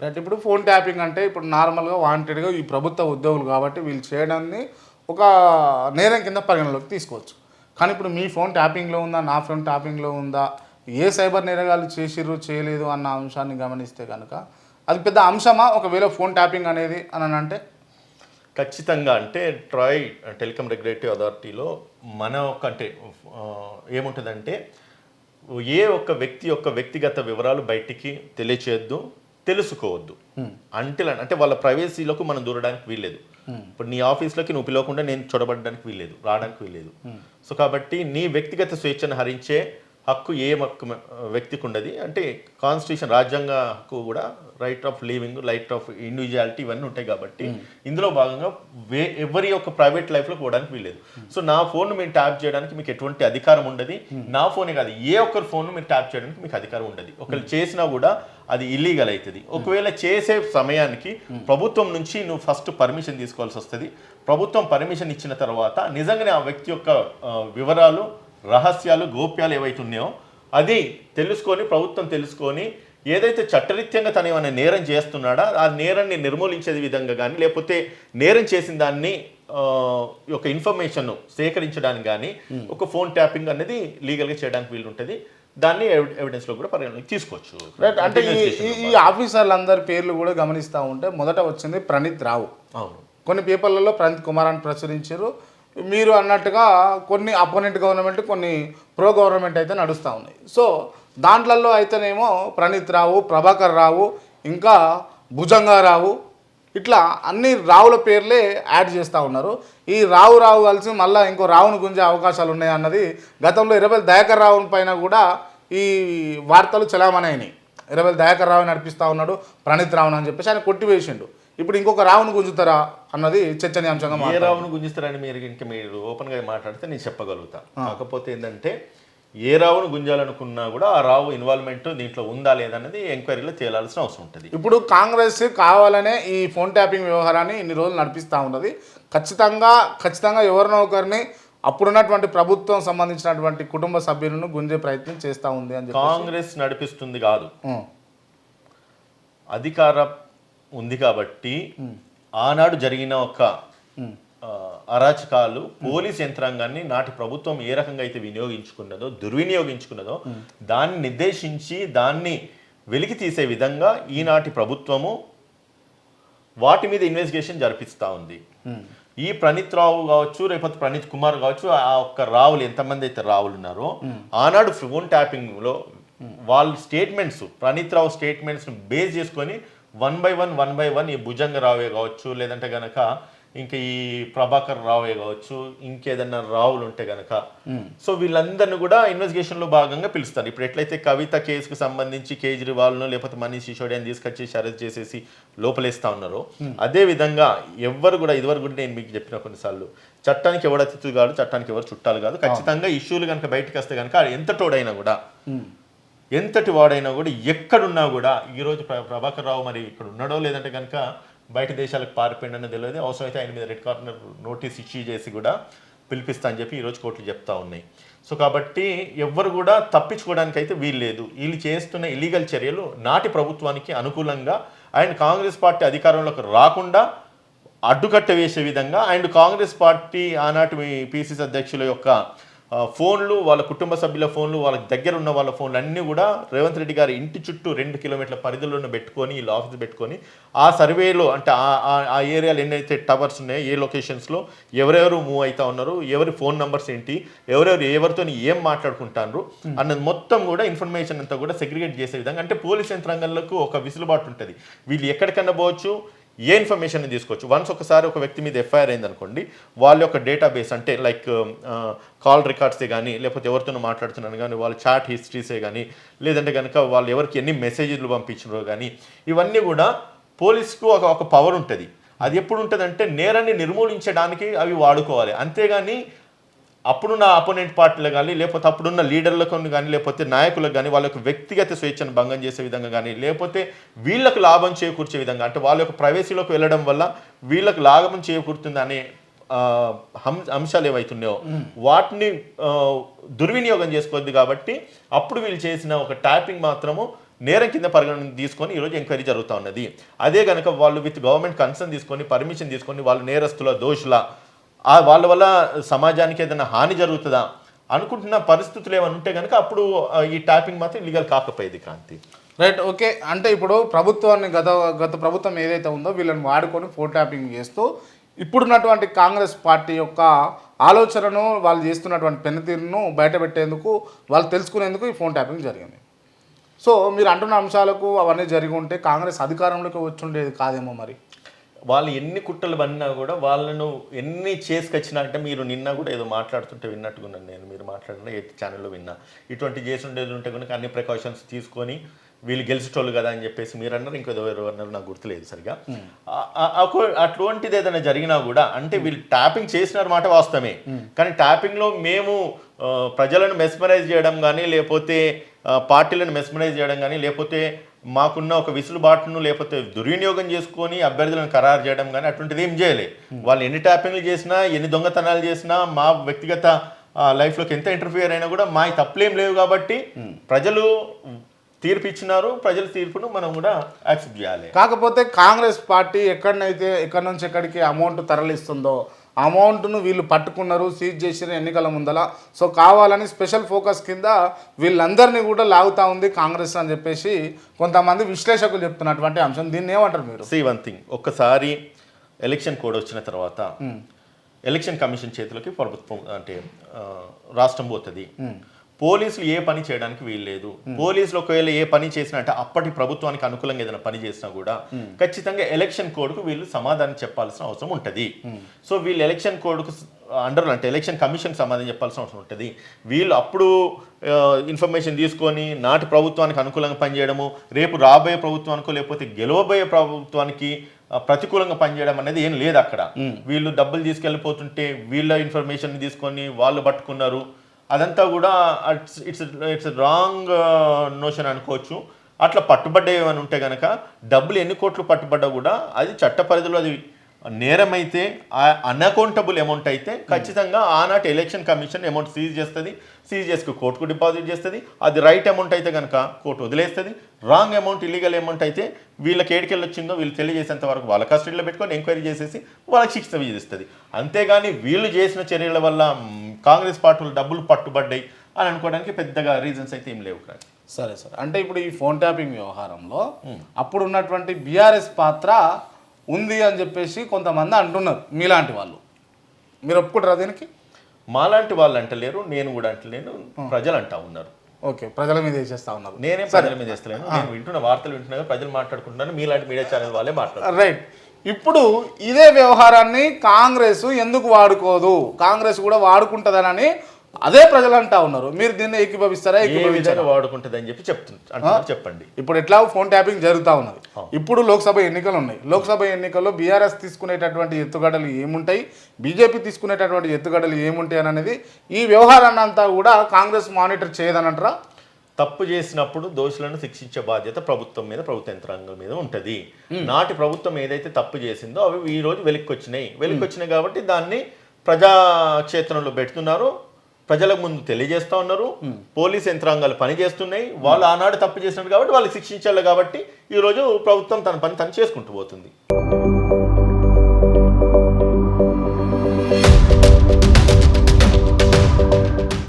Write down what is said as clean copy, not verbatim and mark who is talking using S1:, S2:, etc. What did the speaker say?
S1: Right. ఇప్పుడు phone tapping అంటే ఇప్పుడు నార్మల్గా వాంటెడ్గా ఈ ప్రభుత్వ ఉద్యోగులు కాబట్టి వీళ్ళు చేయడాన్ని ఒక నేరం కింద పరిగణలోకి తీసుకోవచ్చు. కానీ ఇప్పుడు మీ ఫోన్ ట్యాపింగ్లో ఉందా, నా ఫోన్ ట్యాపింగ్లో ఉందా, ఏ సైబర్ నేరగాలు చేసిర్రు చేయలేదు అన్న అంశాన్ని గమనిస్తే కనుక అది పెద్ద అంశమా ఒకవేళ ఫోన్ ట్యాపింగ్ అనేది అని అంటే?
S2: ఖచ్చితంగా. అంటే ట్రాయ్ టెలికాం రెగ్యులేటరీ అథారిటీలో మన ఒక అంటే ఏముంటుందంటే ఏ ఒక్క వ్యక్తి యొక్క వ్యక్తిగత వివరాలు బయటికి తెలియచేయద్దు, తెలుసుకోవద్దు. అంటే వాళ్ళ ప్రైవసీలకు మనం దూరడానికి వీల్లేదు. ఇప్పుడు నీ ఆఫీస్లోకి నువ్వు పిలవకుండా నేను చొరబడడానికి వీల్లేదు, రావడానికి వీల్లేదు. సో కాబట్టి నీ వ్యక్తిగత స్వేచ్ఛను హరించే హక్కు ఏ వ్యక్తికి ఉండదు. అంటే కాన్స్టిట్యూషన్ రాజ్యాంగ హక్కు కూడా right of living, right of individuality ఇవన్నీ ఉంటాయి కాబట్టి ఇందులో భాగంగా ఎవరి యొక్క ప్రైవేట్ లైఫ్లో పోవడానికి వీల్లేదు. సో నా ఫోన్ మీరు ట్యాప్ చేయడానికి మీకు ఎటువంటి అధికారం ఉండదు. నా ఫోనే కాదు, ఏ ఒక్కరి ఫోన్ మీరు ట్యాప్ చేయడానికి మీకు అధికారం ఉండదు. ఒకరు చేసినా కూడా అది ఇల్లీగల్ అవుతుంది. ఒకవేళ చేసే సమయానికి ప్రభుత్వం నుంచి నువ్వు ఫస్ట్ పర్మిషన్ తీసుకోవాల్సి వస్తుంది. ప్రభుత్వం పర్మిషన్ ఇచ్చిన తర్వాత నిజంగానే ఆ వ్యక్తి యొక్క వివరాలు, రహస్యాలు, గోప్యాలు ఏవైతే ఉన్నాయో అది తెలుసుకొని ప్రభుత్వం తెలుసుకొని ఏదైతే చట్టరీత్యంగా తను ఏమైనా నేరం చేస్తున్నాడా ఆ నేరాన్ని నిర్మూలించే విధంగా కానీ లేకపోతే నేరం చేసిన దాన్ని ఒక ఇన్ఫర్మేషన్ సేకరించడానికి కానీ ఒక ఫోన్ ట్యాపింగ్ అనేది లీగల్గా చేయడానికి వీలు ఉంటుంది. దాన్ని ఎవిడెన్స్లో కూడా పరిగణలోకి తీసుకోవచ్చు.
S1: రైట్. అంటే ఈ ఆఫీసర్లందరి పేర్లు కూడా గమనిస్తూ ఉంటే మొదట వచ్చింది ప్రణీత్ రావు.
S2: అవును.
S1: కొన్ని పేపర్లలో ప్రణీత్ కుమార్ అని ప్రచురించారు. మీరు అన్నట్టుగా కొన్ని అపోనెంట్ గవర్నమెంట్, కొన్ని ప్రో గవర్నమెంట్ అయితే నడుస్తూ ఉన్నాయి. సో దాంట్లలో అయితేనేమో ప్రణీత్ రావు, ప్రభాకర్ రావు, ఇంకా భుజంగారావు, ఇట్లా అన్ని రావుల పేర్లే యాడ్ చేస్తూ ఉన్నారు. ఈ రావు కలిసి మళ్ళీ ఇంకో రావును గుంజే అవకాశాలు ఉన్నాయి అన్నది గతంలో ఇరవై దయాకర్ రావు పైన కూడా ఈ వార్తలు చలామణైనాయి. ఇరవై దయాకర్ రావు నడిపిస్తూ ఉన్నాడు ప్రణీత్ రావును అని చెప్పేసి ఆయన కొట్టివేసిండు. ఇప్పుడు ఇంకొక రావును గుంజుతారా అన్నది చర్చనీయాంశంగా.
S2: ఏ రావును గుంజిస్తారని మీరు ఓపెన్గా మాట్లాడితే నేను చెప్పగలుగుతా. కాకపోతే ఏంటంటే ఏ రావును గుంజాలనుకున్నా కూడా ఆ రావు ఇన్వాల్వ్మెంట్ దీంట్లో ఉందా లేదన్నది ఎంక్వైరీలో తేలాల్సిన అవసరం ఉంటుంది.
S1: ఇప్పుడు కాంగ్రెస్ కావాలనే ఈ ఫోన్ ట్యాపింగ్ వ్యవహారాన్ని ఇన్ని రోజులు నడిపిస్తూ ఉన్నది. ఖచ్చితంగా ఎవరినో ఒకరిని అప్పుడున్నటువంటి ప్రభుత్వం సంబంధించినటువంటి కుటుంబ సభ్యులను గుంజే ప్రయత్నం చేస్తూ ఉంది అని
S2: కాంగ్రెస్ నడిపిస్తుంది కాదు, అధికార ఉంది కాబట్టి ఆనాడు జరిగిన ఒక అరాచకాలు పోలీస్ యంత్రాంగాన్ని నాటి ప్రభుత్వం ఏ రకంగా అయితే దుర్వినియోగించుకున్నదో దాన్ని నిర్దేశించి దాన్ని వెలికి తీసే విధంగా ఈనాటి ప్రభుత్వము వాటి మీద ఇన్వెస్టిగేషన్ జరిపిస్తూ ఉంది. ఈ ప్రణీత్ రావు కావచ్చు, రేపటి ప్రణీత్ కుమార్ కావచ్చు, ఆ ఒక్క రావులు ఎంతమంది అయితే రావులు ఉన్నారో ఆనాడు ఫోన్ ట్యాపింగ్లో వాళ్ళ స్టేట్మెంట్స్, ప్రణీత్ రావు స్టేట్మెంట్స్ని బేస్ చేసుకొని వన్ బై వన్ ఈ భుజంగరావే కావచ్చు, లేదంటే గనక ఇంకా ఈ ప్రభాకర్ రావే కావచ్చు, ఇంకేదన్నా రావులు ఉంటే గనక సో వీళ్ళందరినీ కూడా ఇన్వెస్టిగేషన్లో భాగంగా పిలుస్తారు. ఇప్పుడు ఎట్లయితే కవిత కేసుకు సంబంధించి కేజ్రీవాల్ను లేకపోతే మనీష్ సిసోడియాని తీసుకొచ్చేసి అరెస్ట్ చేసేసి లోపలేస్తా ఉన్నారో అదే విధంగా ఎవ్వరు కూడా ఇదివరకు కూడా నేను మీకు చెప్పిన కొన్నిసార్లు చట్టానికి ఎవరు అతిథులు కాదు, చట్టానికి ఎవరు చుట్టాలు కాదు. ఖచ్చితంగా ఇష్యూలు కనుక బయటకు వస్తే కనుక ఎంతటి వాడైనా కూడా ఎక్కడున్నా కూడా ఈరోజు ప్రభాకర్ రావు మరి ఇక్కడ ఉన్నాడో లేదంటే కనుక బయట దేశాలకు పారిపోయిండని తెలియదు. అవసరమైతే ఆయన మీద రెడ్ కార్నర్ నోటీస్ ఇష్యూ చేసి కూడా పిలిపిస్తా అని చెప్పి ఈరోజు కోర్టులు చెప్తా ఉన్నాయి. సో కాబట్టి ఎవ్వరు కూడా తప్పించుకోవడానికి అయితే వీల్లేదు. వీళ్ళు చేస్తున్న ఇల్లీగల్ చర్యలు నాటి ప్రభుత్వానికి అనుకూలంగా అండ్ కాంగ్రెస్ పార్టీ అధికారంలోకి రాకుండా అడ్డుకట్ట వేసే విధంగా అండ్ కాంగ్రెస్ పార్టీ ఆనాటి పిసిసి అధ్యక్షుల యొక్క ఫోన్లు, వాళ్ళ కుటుంబ సభ్యుల ఫోన్లు, వాళ్ళకి దగ్గర ఉన్న వాళ్ళ ఫోన్లు అన్నీ కూడా రేవంత్ రెడ్డి గారి ఇంటి చుట్టూ 2 కిలోమీటర్ల పరిధిలో పెట్టుకొని వీళ్ళు ఆఫీస్ పెట్టుకొని ఆ సర్వేలో అంటే ఆ ఏరియాలో ఎన్నైతే టవర్స్ ఉన్నాయో ఏ లొకేషన్స్లో ఎవరెవరు మూవ్ అవుతా ఉన్నారు, ఎవరి ఫోన్ నెంబర్స్ ఏంటి, ఎవరితో ఏం మాట్లాడుకుంటారు అన్నది మొత్తం కూడా ఇన్ఫర్మేషన్ అంతా కూడా సెగ్రిగేట్ చేసే విధంగా అంటే పోలీస్ యంత్రాంగాలకు ఒక విసులుబాటు ఉంటుంది. వీళ్ళు ఎక్కడికన్నా పోవచ్చు, ఏ ఇన్ఫర్మేషన్ తీసుకోవచ్చు. వన్స్ ఒకసారి ఒక వ్యక్తి మీద ఎఫ్ఐఆర్ అయింది అనుకోండి, వాళ్ళ యొక్క డేటాబేస్ అంటే లైక్ కాల్ రికార్డ్సే కానీ లేకపోతే ఎవరితోనో మాట్లాడుతున్నాను కానీ వాళ్ళ చాట్ హిస్టరీసే కానీ లేదంటే కనుక వాళ్ళు ఎవరికి ఎన్ని మెసేజ్లు పంపించినారో కానీ ఇవన్నీ కూడా పోలీస్కు ఒక పవర్ ఉంటుంది. అది ఎప్పుడు ఉంటుంది అంటే నేరాన్ని నిర్మూలించడానికి అవి వాడుకోవాలి. అంతేగాని అప్పుడున్న అపోనెంట్ పార్టీలు కానీ లేకపోతే అప్పుడున్న లీడర్లకు కానీ లేకపోతే నాయకులకు కానీ వాళ్ళ యొక్క వ్యక్తిగత స్వేచ్ఛను భంగం చేసే విధంగా కానీ లేకపోతే వీళ్ళకు లాభం చేకూర్చే విధంగా అంటే వాళ్ళ యొక్క ప్రైవసీలోకి వెళ్ళడం వల్ల వీళ్ళకు లాభం చేకూరుతుంది అనే అంశాలు ఏవైతున్నాయో వాటిని దుర్వినియోగం చేసుకోవద్దు. కాబట్టి అప్పుడు వీళ్ళు చేసిన ఒక ట్యాపింగ్ మాత్రము నేరం కింద పరిగణన తీసుకొని ఈరోజు ఎంక్వైరీ జరుగుతూ ఉన్నది. అదే కనుక వాళ్ళు విత్ గవర్నమెంట్ కన్సర్న్ తీసుకొని పర్మిషన్ తీసుకొని వాళ్ళు నేరస్తుల దోషుల వాళ్ళ వల్ల సమాజానికి ఏదైనా హాని జరుగుతుందా అనుకుంటున్న పరిస్థితులు ఏమైనా ఉంటే కనుక అప్పుడు ఈ ట్యాపింగ్ మాత్రం ఇల్లీగల్ కాకపోయేది. Kranti
S1: right, okay. అంటే ఇప్పుడు ప్రభుత్వాన్ని గత ప్రభుత్వం ఏదైతే ఉందో వీళ్ళని వాడుకొని ఫోన్ ట్యాపింగ్ చేస్తూ ఇప్పుడున్నటువంటి కాంగ్రెస్ పార్టీ యొక్క ఆలోచనను వాళ్ళు చేస్తున్నటువంటి పెనుతీరును బయటపెట్టేందుకు వాళ్ళు తెలుసుకునేందుకు ఈ ఫోన్ ట్యాపింగ్ జరిగింది. సో మీరు అంటున్న అంశాలకు అవన్నీ జరిగి ఉంటే కాంగ్రెస్ అధికారంలోకి వచ్చి ఉండేది కాదేమో. మరి
S2: వాళ్ళు ఎన్ని కుట్రలు పడినా కూడా వాళ్ళను ఎన్ని చేసుకొచ్చినా అంటే మీరు నిన్న కూడా ఏదో మాట్లాడుతుంటే విన్నట్టుకున్నాను నేను, మీరు మాట్లాడిన ఏ ఛానల్లో విన్నా. ఇటువంటి చేసి ఉండేది ఉంటే కనుక అన్ని ప్రికాషన్స్ తీసుకొని వీళ్ళు గెలిచేటోళ్ళు కదా అని చెప్పేసి మీరు అన్నారు, ఇంకేదో అన్నారు, నాకు గుర్తులేదు సరిగా. అటువంటిది ఏదైనా జరిగినా కూడా అంటే వీళ్ళు ట్యాపింగ్ చేసినారు మాట వాస్తవమే, కానీ ట్యాపింగ్లో మేము ప్రజలను మెస్మరైజ్ చేయడం కానీ లేకపోతే పార్టీలను మెస్మరైజ్ చేయడం కానీ లేకపోతే మాకున్న ఒక విసులుబాటును లేకపోతే దుర్వినియోగం చేసుకొని అభ్యర్థులను ఖరారు చేయడం కానీ అటువంటిది ఏం చేయలే. వాళ్ళు ఎన్ని ట్యాపింగ్లు చేసినా ఎన్ని దొంగతనాలు చేసినా మా వ్యక్తిగత లైఫ్లోకి ఎంత ఇంటర్ఫియర్ అయినా కూడా మా తప్పులేం లేవు కాబట్టి ప్రజలు తీర్పు ఇచ్చినారు, ప్రజల తీర్పును మనం కూడా యాక్సెప్ట్ చేయాలి.
S1: కాకపోతే కాంగ్రెస్ పార్టీ ఎక్కడి నుంచి ఎక్కడికి అమౌంట్ తరలిస్తుందో అమౌంట్ను వీళ్ళు పట్టుకున్నారు, సీజ్ చేసిన ఎన్నికల ముందల. సో కావాలని స్పెషల్ ఫోకస్ కింద వీళ్ళందరినీ కూడా లాగుతూ ఉంది కాంగ్రెస్ అని చెప్పేసి కొంతమంది విశ్లేషకులు చెప్తున్నటువంటి అంశం. దీన్ని ఏమంటారు మీరు?
S2: సీ వన్ థింగ్, ఒక్కసారి ఎలక్షన్ కోడ్ వచ్చిన తర్వాత ఎలక్షన్ కమిషన్ చేతిలోకి ప్రభుత్వం అంటే రాష్ట్రం పోతుంది. పోలీసులు ఏ పని చేయడానికి వీల్లేదు. పోలీసులు ఒకవేళ ఏ పని చేసినా అంటే అప్పటి ప్రభుత్వానికి అనుకూలంగా ఏదైనా పని చేసినా కూడా ఖచ్చితంగా ఎలక్షన్ కోడ్కు వీళ్ళు సమాధానం చెప్పాల్సిన అవసరం ఉంటుంది. సో వీళ్ళు ఎలక్షన్ కోడ్కు అండర్ అంటే ఎలక్షన్ కమిషన్ సమాధానం చెప్పాల్సిన అవసరం ఉంటుంది. వీళ్ళు అప్పుడు ఇన్ఫర్మేషన్ తీసుకొని నాటి ప్రభుత్వానికి అనుకూలంగా పనిచేయడము, రేపు రాబోయే ప్రభుత్వానికో లేకపోతే గెలవబోయే ప్రభుత్వానికి ప్రతికూలంగా పనిచేయడం అనేది ఏం లేదు అక్కడ. వీళ్ళు డబ్బులు తీసుకెళ్ళిపోతుంటే వీళ్ళ ఇన్ఫర్మేషన్ తీసుకొని వాళ్ళు పట్టుకున్నారు, అదంతా కూడా ఇట్స్ రాంగ్ నోషన్ అనుకోవచ్చు. అట్లా పట్టుబడ్డ ఏమైనా ఉంటే కనుక డబ్బులు ఎన్ని కోట్లు పట్టుబడ్డా కూడా అది చట్ట పరిధిలో అది నేరం అయితే అన్అకౌంటబుల్ అమౌంట్ అయితే ఖచ్చితంగా ఆనాటి ఎలక్షన్ కమిషన్ అమౌంట్ సీజ్ చేస్తుంది. సీజ్ చేసుకు కోర్టుకు డిపాజిట్ చేస్తుంది. అది రైట్ అమౌంట్ అయితే కనుక కోర్టు వదిలేస్తుంది. రాంగ్ అమౌంట్ ఇల్లీగల్ అమౌంట్ అయితే వీళ్ళకి ఏడికెళ్ళి వచ్చిందో వీళ్ళు తెలియజేసేంత వరకు వాళ్ళ కస్టడీలో పెట్టుకొని ఎంక్వైరీ చేసేసి వాళ్ళకి శిక్ష విధిస్తుంది. అంతేగాని వీళ్ళు చేసిన చర్యల వల్ల కాంగ్రెస్ పార్టీలు డబ్బులు పట్టుబడ్డాయి అని అనుకోవడానికి పెద్దగా రీజన్స్ అయితే ఏం లేవు.
S1: సరే సార్, అంటే ఇప్పుడు ఈ ఫోన్ ట్యాపింగ్ వ్యవహారంలో అప్పుడు ఉన్నటువంటి బీఆర్ఎస్ పాత్ర ఉంది అని చెప్పేసి కొంతమంది అంటున్నారు. మీలాంటి వాళ్ళు మీరు ఒప్పుకుంటారా దీనికి?
S2: మాలాంటి వాళ్ళు అంటలేరు, నేను కూడా అంటలేను, ప్రజలు అంటా ఉన్నారు.
S1: ఓకే, ప్రజల మీద వేసేస్తా ఉన్నారు.
S2: నేనే ప్రజల మీద వేస్తలేను, నేను వింటున్న వార్తలు వింటున్నా, ప్రజలు మాట్లాడుకుంటున్నాను, మీలాంటి మీడియా ఛానల్ వాళ్ళే మాట్లాడుతున్నారు.
S1: రైట్, ఇప్పుడు ఇదే వ్యవహారాన్ని కాంగ్రెస్ ఎందుకు వాడుకోదు, కాంగ్రెస్ కూడా వాడుకుంటుందని అదే ప్రజలు అంటా ఉన్నారు. మీరు దీన్ని ఏకీభవిస్తారా?
S2: వాడుకుంటుంది అని చెప్పి చెప్పండి.
S1: ఇప్పుడు ఎట్లా ఫోన్ ట్యాపింగ్ జరుగుతూ ఉన్నది. ఇప్పుడు లోక్సభ ఎన్నికలు ఉన్నాయి. లోక్సభ ఎన్నికల్లో బీఆర్ఎస్ తీసుకునేటటువంటి ఎత్తుగడలు ఏముంటాయి, బీజేపీ తీసుకునేటటువంటి ఎత్తుగడలు ఏముంటాయి అనేది ఈ వ్యవహారాన్ని అంతా కూడా కాంగ్రెస్ మానిటర్ చేయదనంటారా?
S2: తప్పు చేసినప్పుడు దోషులను శిక్షించే బాధ్యత ప్రభుత్వం మీద, ప్రభుత్వ యంత్రాంగం మీద ఉంటుంది. నాటి ప్రభుత్వం ఏదైతే తప్పు చేసిందో అవి ఈ రోజు వెలికి వచ్చినాయి కాబట్టి దాన్ని ప్రజాక్షేత్రంలో పెడుతున్నారు, ప్రజలకు ముందు తెలియజేస్తా ఉన్నారు. పోలీస్ యంత్రాంగాలు పనిచేస్తున్నాయి. వాళ్ళు ఆనాడు తప్పు చేసినారు కాబట్టి వాళ్ళు శిక్షించాలి. కాబట్టి ఈరోజు ప్రభుత్వం తన పని తను చేసుకుంటూ పోతుంది.